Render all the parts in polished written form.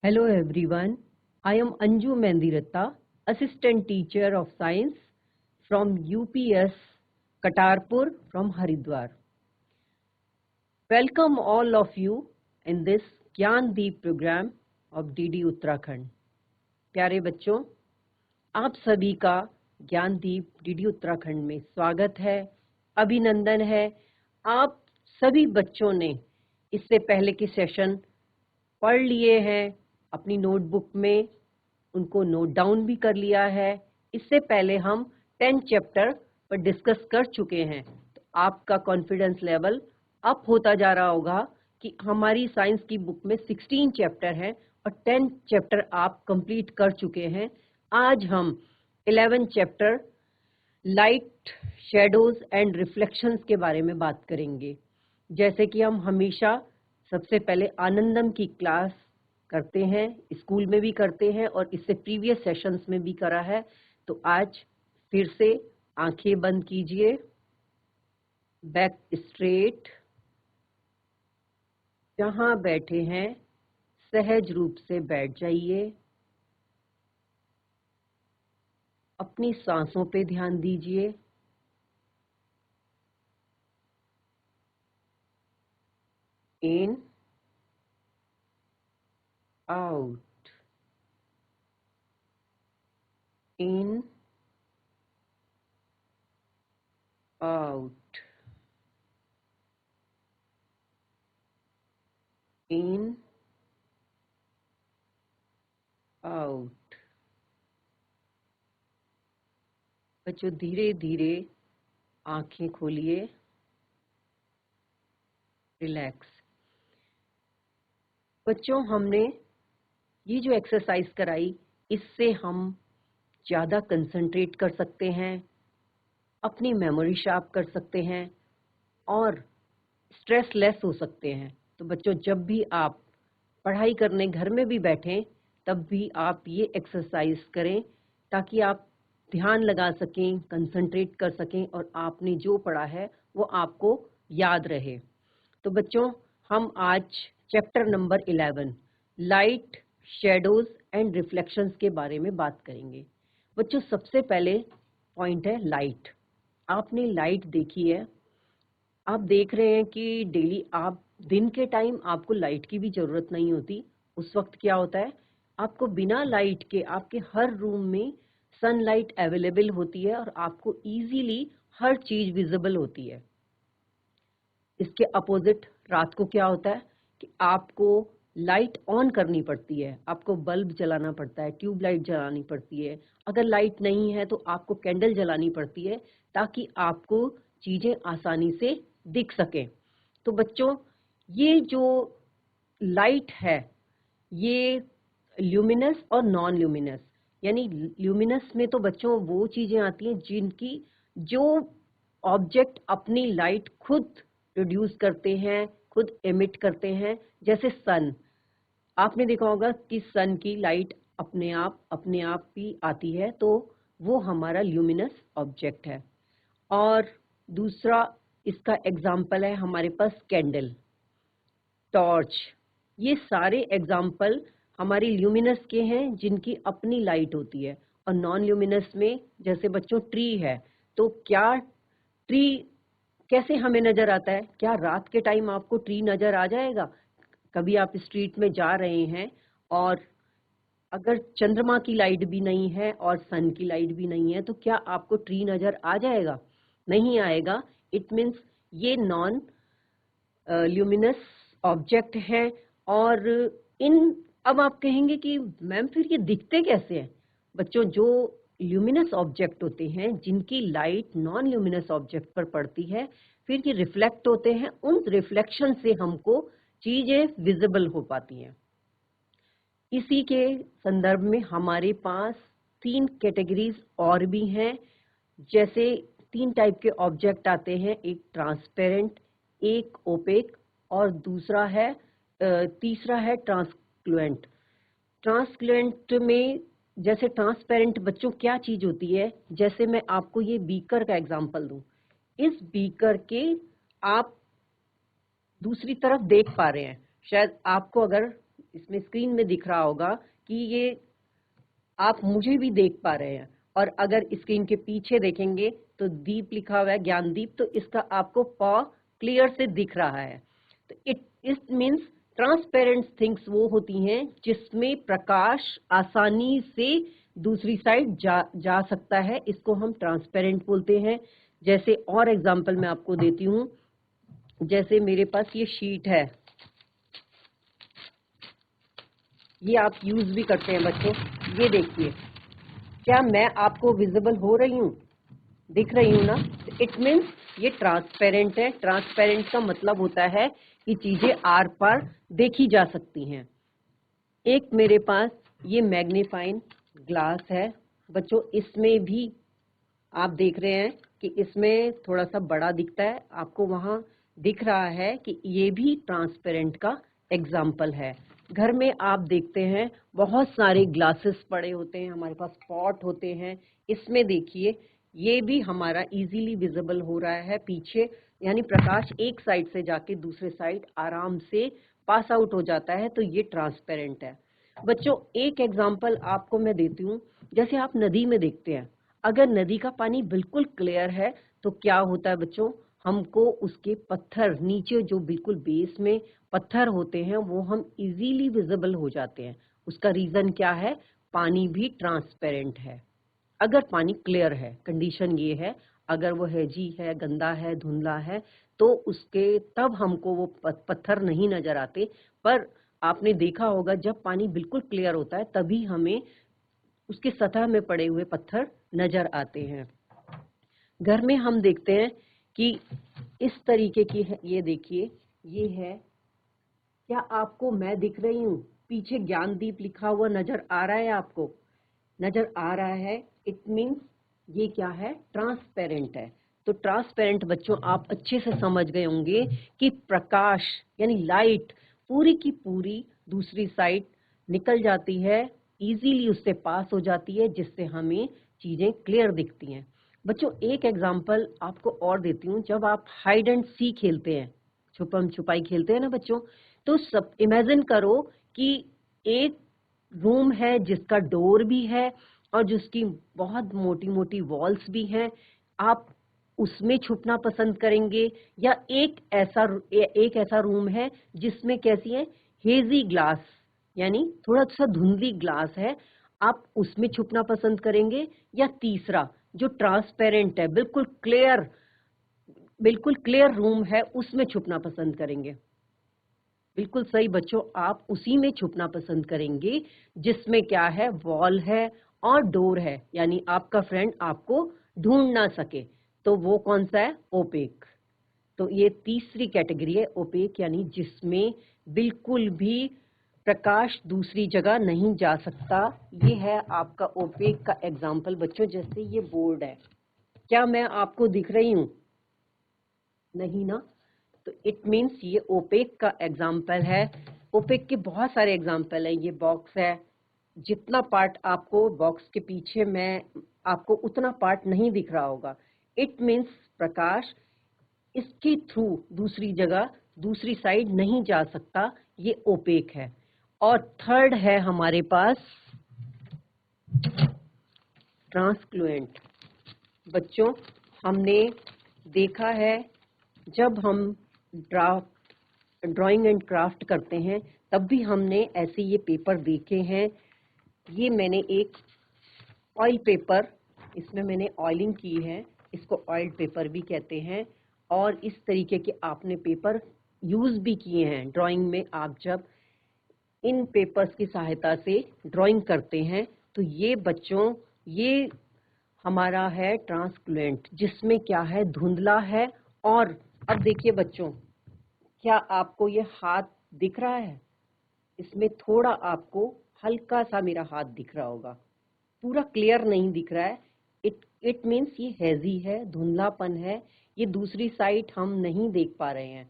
Hello everyone, I am Anju Mendiratta, Assistant Teacher of Science from UPS Katarpur from Haridwar. Welcome all of you in this Gyan Deep program of DD Uttarakhand. प्यारे बच्चों, आप सभी का ज्ञान दीप DD Uttarakhand में स्वागत है, अभिनंदन है। आप सभी बच्चों ने इससे पहले के सेशन पढ़ लिए हैं, अपनी नोटबुक में उनको नोट डाउन भी कर लिया है। इससे पहले हम 10 चैप्टर पर डिस्कस कर चुके हैं, तो आपका कॉन्फिडेंस लेवल अप होता जा रहा होगा कि हमारी साइंस की बुक में 16 चैप्टर हैं और 10 चैप्टर आप कंप्लीट कर चुके हैं। आज हम 11 chapter light, shadows and reflections के बारे में बात करेंगे। जैसे कि हम हमेशा सबसे पहले आनंदम की क्लास करते हैं, स्कूल में भी करते हैं और इससे प्रीवियस सेशंस में भी करा है। तो आज फिर से आंखें बंद कीजिए, बैक स्ट्रेट, जहां बैठे हैं सहज रूप से बैठ जाइए। अपनी सांसों पे ध्यान दीजिए। इन, आउट, इन, आउट, इन, आउट। बच्चों धीरे धीरे आंखें खोलिए, रिलैक्स। बच्चों हमने ये जो एक्सरसाइज कराई, इससे हम ज़्यादा कंसंट्रेट कर सकते हैं, अपनी मेमोरी शार्प कर सकते हैं और स्ट्रेस लेस हो सकते हैं। तो बच्चों जब भी आप पढ़ाई करने घर में भी बैठें, तब भी आप ये एक्सरसाइज करें ताकि आप ध्यान लगा सकें, कंसंट्रेट कर सकें और आपने जो पढ़ा है वो आपको याद रहे। तो बच्चों हम आज chapter number 11 light, shadows and reflections के बारे में बात करेंगे। बच्चों सबसे पहले पॉइंट है लाइट। आपने लाइट देखी है, आप देख रहे हैं कि डेली आप दिन के टाइम आपको लाइट की भी ज़रूरत नहीं होती। उस वक्त क्या होता है, आपको बिना लाइट के आपके हर रूम में सनलाइट अवेलेबल होती है और आपको इजीली हर चीज़ विजिबल होती है। इसके अपोजिट रात को क्या होता है कि आपको लाइट ऑन करनी पड़ती है, आपको बल्ब जलाना पड़ता है, ट्यूब लाइट जलानी पड़ती है। अगर लाइट नहीं है तो आपको कैंडल जलानी पड़ती है ताकि आपको चीज़ें आसानी से दिख सकें। तो बच्चों ये जो लाइट है, ये ल्यूमिनस और नॉन ल्यूमिनस, यानी ल्यूमिनस में तो बच्चों वो चीज़ें आती हैं जिनकी जो ऑब्जेक्ट अपनी लाइट खुद प्रोड्यूस करते हैं, खुद एमिट करते हैं। जैसे सन, आपने देखा होगा कि सन की लाइट अपने आप भी आती है, तो वो हमारा ल्यूमिनस ऑब्जेक्ट है। और दूसरा इसका एग्जाम्पल है हमारे पास कैंडल, टॉर्च। ये सारे एग्जाम्पल हमारी ल्यूमिनस के हैं जिनकी अपनी लाइट होती है। और नॉन ल्यूमिनस में जैसे बच्चों ट्री है, तो क्या ट्री कैसे हमें नजर आता है? क्या रात के टाइम आपको ट्री नजर आ जाएगा? कभी आप स्ट्रीट में जा रहे हैं और अगर चंद्रमा की लाइट भी नहीं है और सन की लाइट भी नहीं है, तो क्या आपको ट्री नजर आ जाएगा? नहीं आएगा। इट मीन्स ये नॉन ल्यूमिनस ऑब्जेक्ट है। और इन, अब आप कहेंगे कि मैम फिर ये दिखते कैसे हैं? बच्चों जो ल्यूमिनस ऑब्जेक्ट होते हैं जिनकी लाइट नॉन ल्यूमिनस ऑब्जेक्ट पर पड़ती है, फिर ये रिफ्लेक्ट होते हैं, उन रिफ्लेक्शन से हमको चीजें विजिबल हो पाती हैं। इसी के संदर्भ में हमारे पास 3 कैटेगरीज और भी हैं। जैसे 3 टाइप के ऑब्जेक्ट आते हैं, एक ट्रांसपेरेंट, एक ओपेक और तीसरा है ट्रांसक्लुएंट। ट्रांसक्लुएंट में जैसे ट्रांसपेरेंट बच्चों क्या चीज होती है, जैसे मैं आपको ये बीकर का एग्जांपल दूं। इस बीकर के आप दूसरी तरफ देख पा रहे हैं, शायद आपको अगर इसमें स्क्रीन में दिख रहा होगा कि ये आप मुझे भी देख पा रहे हैं, और अगर स्क्रीन के पीछे देखेंगे तो दीप लिखा हुआ है, ज्ञानदीप, तो इसका आपको प क्लियर से दिख रहा है। तो इट मीन्स ट्रांसपेरेंट थिंग्स वो होती हैं जिसमें प्रकाश आसानी से दूसरी साइड जा सकता है, इसको हम ट्रांसपेरेंट बोलते हैं। जैसे और एग्जांपल मैं आपको देती हूँ, जैसे मेरे पास ये शीट है, ये आप यूज भी करते हैं बच्चों। ये देखिए, क्या मैं आपको विजिबल हो रही हूँ, दिख रही हूँ ना? इट मीन्स ये ट्रांसपेरेंट है। ट्रांसपेरेंट का मतलब होता है कि चीजें आर पार देखी जा सकती हैं। एक मेरे पास ये मैग्नीफाइंग ग्लास है बच्चों, इसमें भी आप देख रहे हैं कि इसमें थोड़ा सा बड़ा दिखता है, आपको वहां दिख रहा है कि ये भी ट्रांसपेरेंट का एग्जाम्पल है। घर में आप देखते हैं बहुत सारे ग्लासेस पड़े होते हैं, हमारे पास पॉट होते हैं, इसमें देखिए ये भी हमारा इजीली विजिबल हो रहा है पीछे, यानी प्रकाश एक साइड से जाके दूसरे साइड आराम से पास आउट हो जाता है, तो ये ट्रांसपेरेंट है। बच्चों एक एग्जाम्पल आपको मैं देती हूँ, जैसे आप नदी में देखते हैं, अगर नदी का पानी बिल्कुल क्लियर है तो क्या होता है बच्चों, हमको उसके पत्थर नीचे जो बिल्कुल बेस में पत्थर होते हैं वो हम इजीली विजिबल हो जाते हैं। उसका रीजन क्या है? पानी भी ट्रांसपेरेंट है अगर पानी क्लियर है। कंडीशन ये है, अगर वो हैजी है, गंदा है, धुंधला है, तो उसके तब हमको वो पत्थर नहीं नजर आते। पर आपने देखा होगा जब पानी बिल्कुल क्लियर होता है तभी हमें उसकी सतह में पड़े हुए पत्थर नजर आते हैं। घर में हम देखते हैं कि इस तरीके की है, ये देखिए, ये है, क्या आपको मैं दिख रही हूँ? पीछे ज्ञानदीप लिखा हुआ नजर आ रहा है आपको? नजर आ रहा है, इट मीन्स ये क्या है? ट्रांसपेरेंट है। तो ट्रांसपेरेंट बच्चों आप अच्छे से समझ गए होंगे कि प्रकाश यानी लाइट पूरी की पूरी दूसरी साइड निकल जाती है, इजीली उससे पास हो जाती है, जिससे हमें चीजें क्लियर दिखती हैं। बच्चों एक एग्जांपल आपको और देती हूँ, जब आप हाइड एंड सी खेलते हैं, छुपम छुपाई खेलते हैं ना बच्चों, तो सब इमेजिन करो कि एक रूम है जिसका डोर भी है और जिसकी बहुत मोटी मोटी वॉल्स भी हैं। आप उसमें छुपना पसंद करेंगे, या एक ऐसा रूम है जिसमें कैसी है, हेजी ग्लास, यानी थोड़ा सा धुंधली ग्लास है, आप उसमें छुपना पसंद करेंगे, या तीसरा जो ट्रांसपेरेंट है, बिल्कुल क्लियर रूम है, उसमें छुपना पसंद करेंगे? बिल्कुल सही बच्चों, आप उसी में छुपना पसंद करेंगे जिसमें क्या है, वॉल है और डोर है, यानी आपका फ्रेंड आपको ढूंढ ना सके। तो वो कौन सा है? ओपेक। तो ये तीसरी कैटेगरी है ओपेक, यानी जिसमें बिल्कुल भी प्रकाश दूसरी जगह नहीं जा सकता। ये है आपका ओपेक का एग्जाम्पल बच्चों। जैसे ये बोर्ड है, क्या मैं आपको दिख रही हूँ? नहीं ना? तो इट मीन्स ये ओपेक का एग्जाम्पल है। ओपेक के बहुत सारे एग्जाम्पल है। ये बॉक्स है, जितना पार्ट आपको बॉक्स के पीछे में आपको उतना पार्ट नहीं दिख रहा होगा। इट मीन्स प्रकाश इसके थ्रू दूसरी जगह दूसरी साइड नहीं जा सकता, ये ओपेक है। और थर्ड है हमारे पास ट्रांसक्लुएंट। बच्चों हमने देखा है जब हम ड्राइंग एंड क्राफ्ट करते हैं तब भी हमने ऐसे ये पेपर देखे हैं। ये मैंने एक ऑयल पेपर, इसमें मैंने ऑयलिंग की है, इसको ऑयल पेपर भी कहते हैं। और इस तरीके के आपने पेपर यूज भी किए हैं ड्राइंग में। आप जब इन पेपर्स की सहायता से ड्राइंग करते हैं तो ये बच्चों, ये हमारा है ट्रांसक्लुएंट, जिसमें क्या है, धुंधला है। और अब देखिए बच्चों, क्या आपको ये हाथ दिख रहा है? इसमें थोड़ा आपको हल्का सा मेरा हाथ दिख रहा होगा, पूरा क्लियर नहीं दिख रहा है। इट मीन्स ये हैजी है, धुंधलापन है, ये दूसरी साइड हम नहीं देख पा रहे हैं।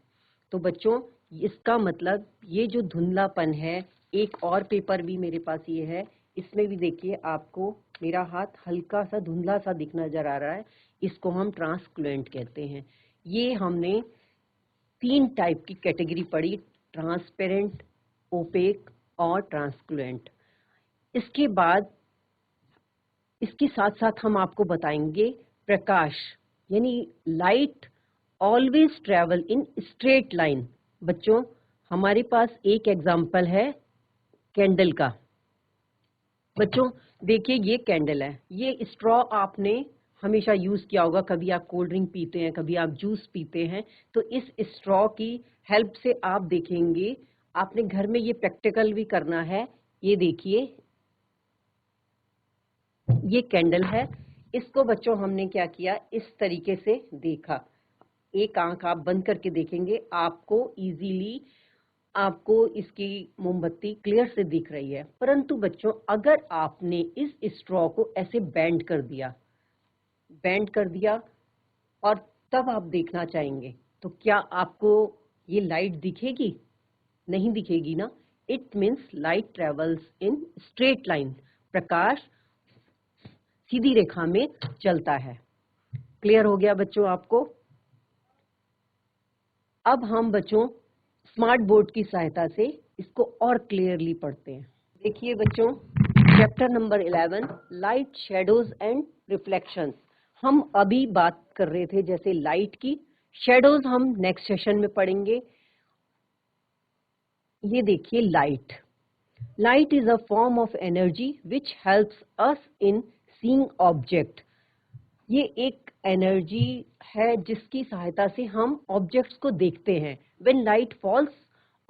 तो बच्चों इसका मतलब ये जो धुंधलापन है, एक और पेपर भी मेरे पास ये है, इसमें भी देखिए आपको मेरा हाथ हल्का सा धुंधला सा दिख नजर आ रहा है, इसको हम ट्रांसक्लुएंट कहते हैं। ये हमने 3 टाइप की कैटेगरी पढ़ी, ट्रांसपेरेंट, ओपेक और ट्रांसपेरेंट। इसके बाद इसके साथ साथ हम आपको बताएंगे प्रकाश यानी light always travel in straight line. बच्चों हमारे पास एक एग्जाम्पल है कैंडल का। बच्चों देखिए ये कैंडल है, ये स्ट्रॉ आपने हमेशा यूज किया होगा, कभी आप कोल्ड ड्रिंक पीते हैं, कभी आप जूस पीते हैं, तो इस स्ट्रॉ की हेल्प से आप देखेंगे, आपने घर में ये प्रैक्टिकल भी करना है। ये देखिए ये कैंडल है, इसको बच्चों हमने क्या किया, इस तरीके से देखा। एक आंख आप बंद करके देखेंगे, आपको इजीली आपको इसकी मोमबत्ती क्लियर से दिख रही है। परंतु बच्चों अगर आपने इस स्ट्रॉ को ऐसे बैंड कर दिया और तब आप देखना चाहेंगे, तो क्या आपको ये लाइट दिखेगी? नहीं दिखेगी ना। It means light travels in straight line, प्रकाश सीधी रेखा में चलता है। क्लियर हो गया बच्चों आपको? अब हम बच्चों स्मार्ट बोर्ड की सहायता से इसको और क्लियरली पढ़ते हैं। देखिए बच्चों chapter number 11 light shadows and reflections. हम अभी बात कर रहे थे जैसे लाइट की, शेडोज हम नेक्स्ट सेशन में पढ़ेंगे। ये देखिए light is a form of energy which helps us in seeing object. ये एक एनर्जी है जिसकी सहायता से हम ऑब्जेक्ट्स को देखते हैं। When light falls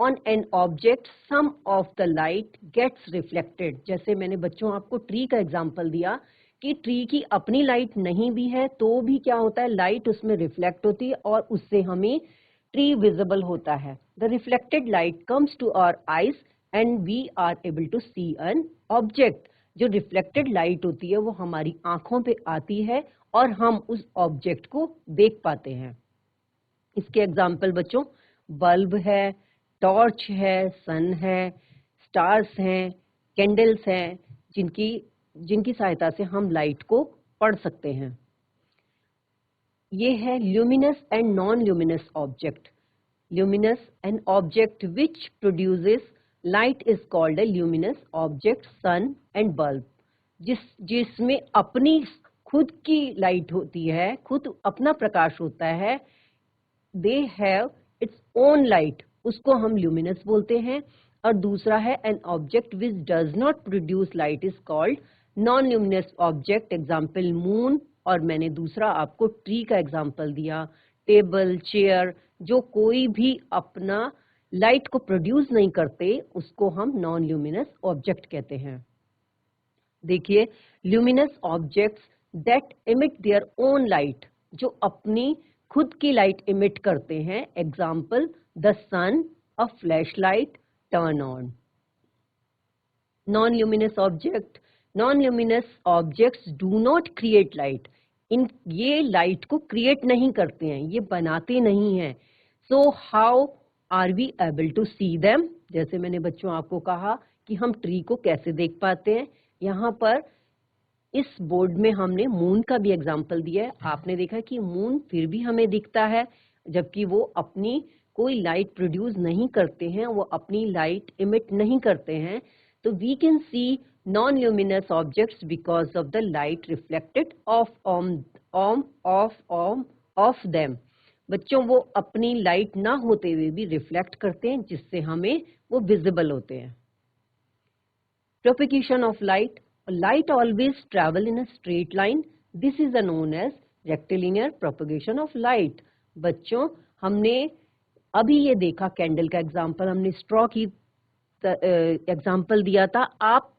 on an object, some of the light gets reflected। जैसे मैंने बच्चों आपको ट्री का एग्जांपल दिया कि ट्री की अपनी लाइट नहीं भी है तो भी क्या होता है, लाइट उसमें रिफ्लेक्ट होती है और उससे हमें ट्री विजिबल होता है। The reflected light comes to our eyes and we are able to see an object। जो रिफ्लेक्टेड लाइट होती है वो हमारी आंखों पे आती है और हम उस ऑब्जेक्ट को देख पाते हैं। इसके एग्जाम्पल बच्चों बल्ब है, टॉर्च है, सन है, स्टार्स हैं, कैंडल्स हैं, जिनकी सहायता से हम लाइट को पढ़ सकते हैं। ये है luminous and non luminous object. Luminous an object which produces light is called a luminous object, sun and bulb. जिसमें अपनी खुद की लाइट होती है, खुद अपना प्रकाश होता है, they have its own light, उसको हम ल्यूमिनस बोलते हैं। और दूसरा है N object which does not produce light is called non luminous object, example moon. और मैंने दूसरा आपको ट्री का एग्जाम्पल दिया, टेबल, चेयर, जो कोई भी अपना लाइट को प्रोड्यूस नहीं करते उसको हम नॉन ल्यूमिनस ऑब्जेक्ट कहते हैं। देखिए luminous objects that emit their own light, जो अपनी खुद की लाइट इमिट करते हैं, example the sun, a flash light turn on. Non luminous objects do not create light, ये लाइट को क्रिएट नहीं करते हैं, ये बनाते नहीं हैं। So how are we able to see them? जैसे मैंने बच्चों आपको कहा कि हम ट्री को कैसे देख पाते हैं, यहाँ पर इस बोर्ड में हमने मून का भी एग्जाम्पल दिया है। आपने देखा कि मून फिर भी हमें दिखता है, जबकि वो अपनी कोई लाइट प्रोड्यूस नहीं करते हैं, वो अपनी लाइट इमिट नहीं करते हैं। तो we can see non luminous objects because of the light reflected off them. बच्चों वो अपनी लाइट ना होते हुए भी रिफ्लेक्ट करते हैं, जिससे हमें वो विजिबल होते हैं। Propagation of light, light always travel in a straight line, this is known as rectilinear propagation of light। बच्चों हमने अभी ये देखा कैंडल का एग्जाम्पल, हमने स्ट्रॉ की एग्जाम्पल दिया था। आप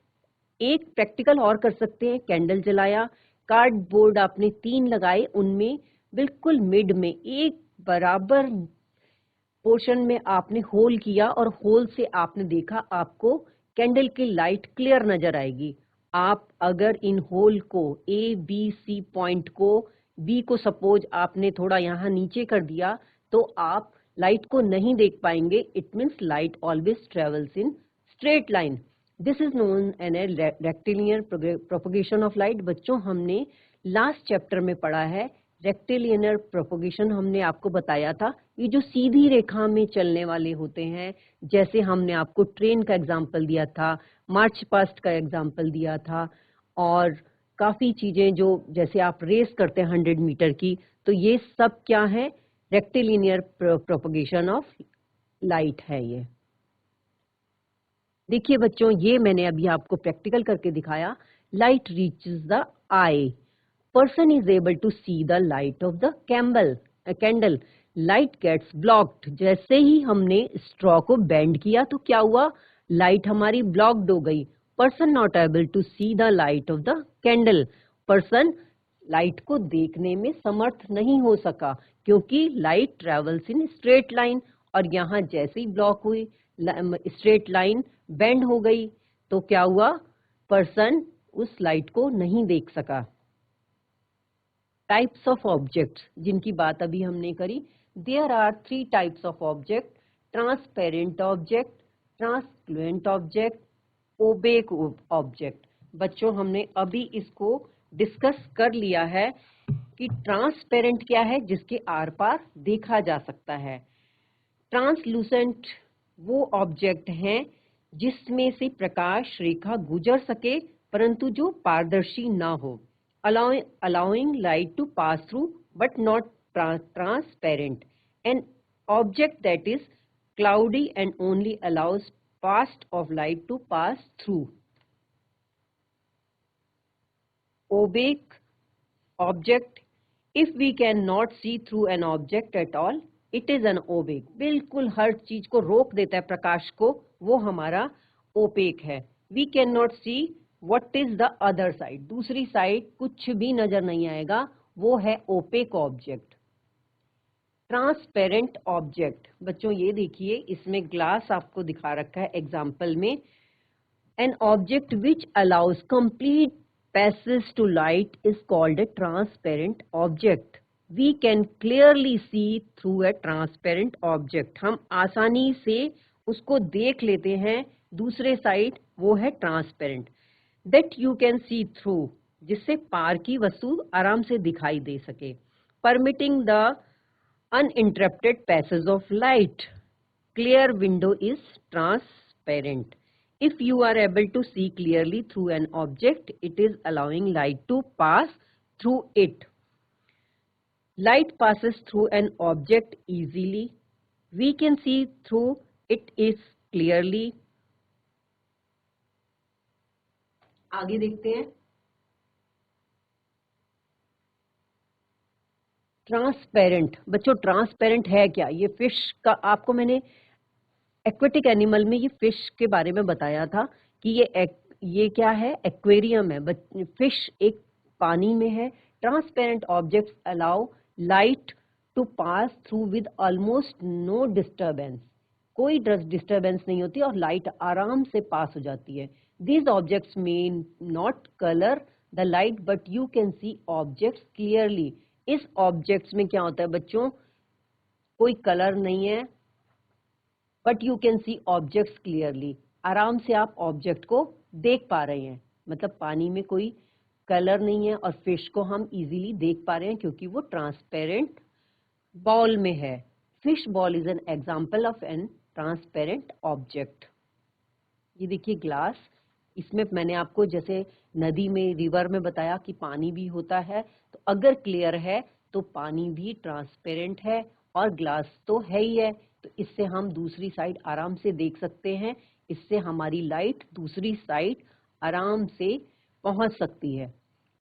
एक प्रैक्टिकल और कर सकते हैं, कैंडल जलाया, कार्डबोर्ड आपने 3 लगाए, उनमें बिल्कुल मिड में एक बराबर पोर्शन में आपने होल किया और होल से आपने देखा आपको कैंडल की लाइट क्लियर नजर आएगी। आप अगर इन होल को ए बी सी पॉइंट को बी को सपोज आपने थोड़ा यहाँ नीचे कर दिया तो आप लाइट को नहीं देख पाएंगे। It means light always travels in straight line, this is known an a rectilinear propagation of light. बच्चों हमने लास्ट चैप्टर में पढ़ा है रेक्टिलिनियर प्रोपोगेशन हमने आपको बताया था, ये जो सीधी रेखा में चलने वाले होते हैं, जैसे हमने आपको ट्रेन का एग्जाम्पल दिया था, मार्च पास्ट का एग्जाम्पल दिया था, और काफ़ी चीज़ें जो जैसे आप रेस करते हैं 100 मीटर की, तो ये सब क्या है, रेक्टिलिनियर प्रोपोगेशन ऑफ लाइट है ये। देखिए बच्चों, ये मैंने अभी आपको प्रैक्टिकल करके दिखाया। Light reaches the I, person is able to see the light of the candle. Light gets blocked. जैसे ही हमने स्ट्रॉ को बेंड किया तो क्या हुआ, लाइट हमारी ब्लॉक्ड हो गई। person not able to see the light of the candle. person light को देखने में समर्थ नहीं हो सका क्योंकि light travels in straight line, और यहाँ जैसे ही ब्लॉक हुई स्ट्रेट लाइन बेंड हो गई तो क्या हुआ, पर्सन उस लाइट को नहीं देख सका। टाइप्स ऑफ ऑब्जेक्ट्स जिनकी बात अभी हमने करी, there are 3 types of object, transparent object, translucent object, opaque object. बच्चों हमने अभी इसको डिस्कस कर लिया है कि ट्रांसपेरेंट क्या है, जिसके आर पार देखा जा सकता है। ट्रांसलूसेंट वो ऑब्जेक्ट हैं जिसमें से प्रकाश रेखा गुजर सके परंतु जो पारदर्शी ना हो, allowing light to pass through but not transparent. An object that is cloudy and only allows path of light to pass through. Opaque object, if we cannot see through an object at all, it is an opaque. बिल्कुल हर चीज को रोक देता है प्रकाश को, वो हमारा opaque है। We cannot see what is the other side, दूसरी साइड कुछ भी नजर नहीं आएगा, वो है opaque object। ट्रांसपेरेंट ऑब्जेक्ट, बच्चों ये देखिए इसमें ग्लास आपको दिखा रखा है एग्जाम्पल में। An object which allows complete passage to light is called a transparent object. We can clearly see through a transparent object, हम आसानी से उसको देख लेते हैं दूसरे साइड, वो है transparent. That you can see through, जिससे पार की वस्तु आराम से दिखाई दे सके। Permitting the uninterrupted passage of light. Clear window is transparent. If you are able to see clearly through an object, it is allowing light to pass through it. Light passes through an object easily. We can see through it is clearly. आगे देखते हैं। Transparent, बच्चों transparent है क्या, ये fish का आपको मैंने एक्वेटिक एनिमल में ये फिश के बारे में बताया था कि ये क्या है, एक्वेरियम है, फिश एक पानी में है। Transparent objects allow light to pass through with almost no disturbance, कोई डिस्टर्बेंस नहीं होती और लाइट आराम से पास हो जाती है। These objects may not colour the light but you can see objects clearly. इस ऑब्जेक्ट्स में क्या होता है बच्चों, कोई कलर नहीं है but you can see objects clearly, आराम से आप ऑब्जेक्ट को देख पा रहे हैं। मतलब पानी में कोई कलर नहीं है और फिश को हम इजीली देख पा रहे हैं क्योंकि वो ट्रांसपेरेंट बॉल में है। Fish bowl is an example of an transparent object. ये देखिए ग्लास, इसमें मैंने आपको जैसे नदी में, रिवर में बताया कि पानी भी होता है, तो अगर क्लियर है तो पानी भी ट्रांसपेरेंट है और ग्लास तो है ही है, तो इससे हम दूसरी साइड आराम से देख सकते हैं। इससे हमारी लाइट दूसरी साइड आराम से पहुंच सकती है।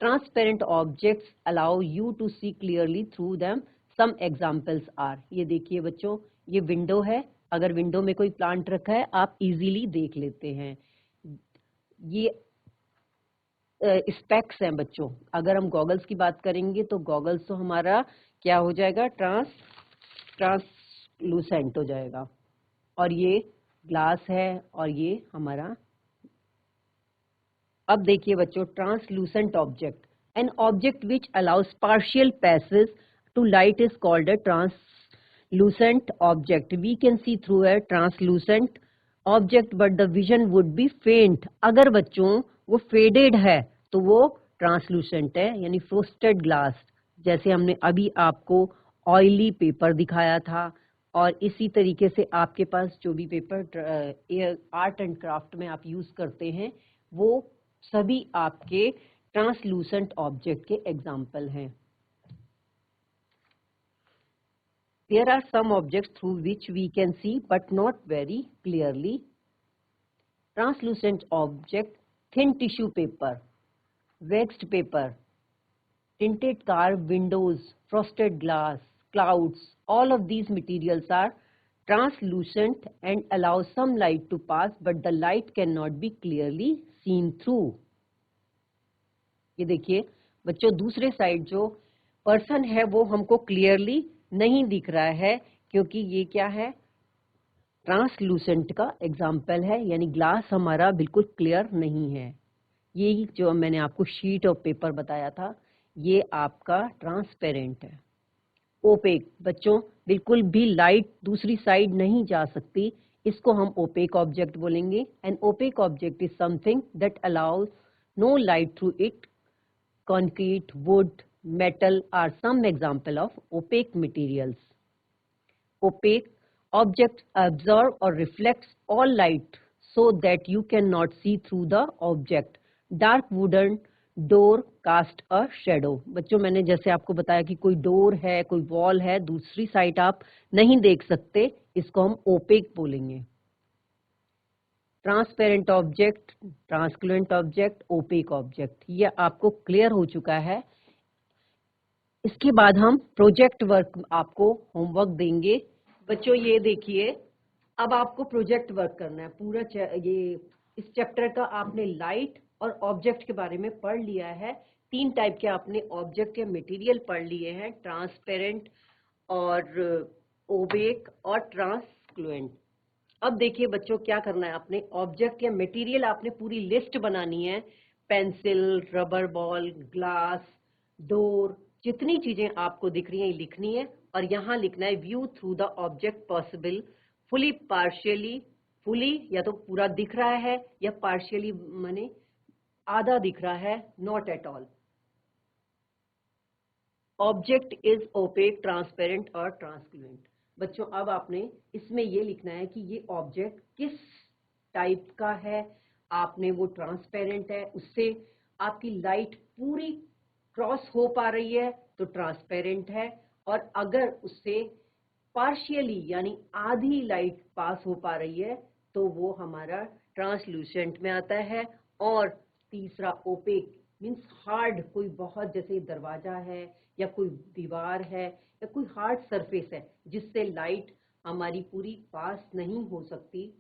Transparent objects allow you to see clearly through them. Some examples are, ये देखिए बच्चों, ये विंडो है, अगर विंडो में कोई प्लांट रखा है आप इजीली देख लेते हैं। ये स्पेक्स हैं बच्चों, अगर हम गॉगल्स की बात करेंगे तो गॉगल्स तो हमारा क्या हो जाएगा, ट्रांसलूसेंट हो जाएगा। और ये ग्लास है और ये हमारा, अब देखिए बच्चों translucent object, an object which allows partial passage to light is called a translucent object. We can see through a translucent object but the vision would be faint. अगर बच्चों वो फेडेड है तो वो ट्रांसलूसेंट है, यानी फ्रोस्टेड ग्लास, जैसे हमने अभी आपको ऑयली पेपर दिखाया था, और इसी तरीके से आपके पास जो भी पेपर आर्ट एंड क्राफ्ट में आप यूज करते हैं वो सभी आपके ट्रांसलूसेंट ऑब्जेक्ट के एग्जाम्पल हैं। There are some objects through which we can see but not very clearly. Translucent object, thin tissue paper, waxed paper, tinted car windows, frosted glass, clouds, all of these materials are translucent and allow some light to pass, but the light cannot be clearly seen through. ये देखिए बच्चों, दूसरे side जो person है वो हमको clearly नहीं दिख रहा है, क्योंकि ये क्या है, ट्रांसलूसेंट का एग्जाम्पल है, यानी ग्लास हमारा बिल्कुल क्लियर नहीं है। ये जो मैंने आपको शीट ऑफ पेपर बताया था ये आपका ट्रांसपेरेंट है। ओपेक, बच्चों बिल्कुल भी लाइट दूसरी साइड नहीं जा सकती, इसको हम ओपेक ऑब्जेक्ट बोलेंगे। An opaque object is something that allows no light through it. Concrete, wood, metal are some example of opaque materials. Opaque objects absorb or reflects all light so that you cannot see through the object. Dark wooden door cast a shadow. बच्चों मैंने जैसे आपको बताया कि कोई door है, कोई wall है, दूसरी साइड आप नहीं देख सकते, इसको हम ओपेक बोलेंगे। Transparent object, translucent object, opaque object, ये आपको क्लियर हो चुका है। इसके बाद हम प्रोजेक्ट वर्क आपको होमवर्क देंगे। बच्चों ये देखिए, अब आपको प्रोजेक्ट वर्क करना है पूरा। ये इस चैप्टर का आपने लाइट और ऑब्जेक्ट के बारे में पढ़ लिया है। 3 टाइप के आपने ऑब्जेक्ट के मटेरियल पढ़ लिए हैं, ट्रांसपेरेंट और ओपेक और ट्रांसक्लुएंट। अब देखिए बच्चों क्या करना है, आपने ऑब्जेक्ट या मटेरियल आपने पूरी लिस्ट बनानी है। Pencil, rubber ball, glass, door, जितनी चीजें आपको दिख रही हैं लिखनी है, और यहाँ लिखना है view through the object possible, fully, partially. Fully या तो पूरा दिख रहा है, या पार्शियली माने आधा दिख रहा है, not at all. Object is opaque, transparent और ट्रांसक्लुएंट। बच्चों अब आपने इसमें ये लिखना है कि ये ऑब्जेक्ट किस टाइप का है। आपने वो ट्रांसपेरेंट है, उससे आपकी लाइट पूरी क्रॉस हो पा रही है तो ट्रांसपेरेंट है, और अगर उससे पार्शियली यानी आधी लाइट पास हो पा रही है तो वो हमारा ट्रांसलूसेंट में आता है। और तीसरा ओपेक मीन्स हार्ड, कोई बहुत जैसे दरवाजा है या कोई दीवार है या कोई हार्ड सरफेस है जिससे लाइट हमारी पूरी पास नहीं हो सकती,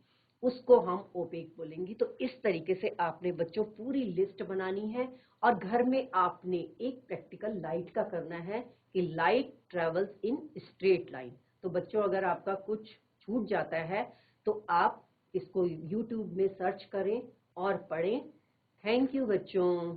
उसको हम ओपेक बोलेंगे। तो इस तरीके से आपने बच्चों पूरी लिस्ट बनानी है, और घर में आपने एक प्रैक्टिकल लाइट का करना है कि light travels in straight line. तो बच्चों अगर आपका कुछ छूट जाता है तो आप इसको YouTube में सर्च करें और पढ़ें। थैंक यू बच्चों।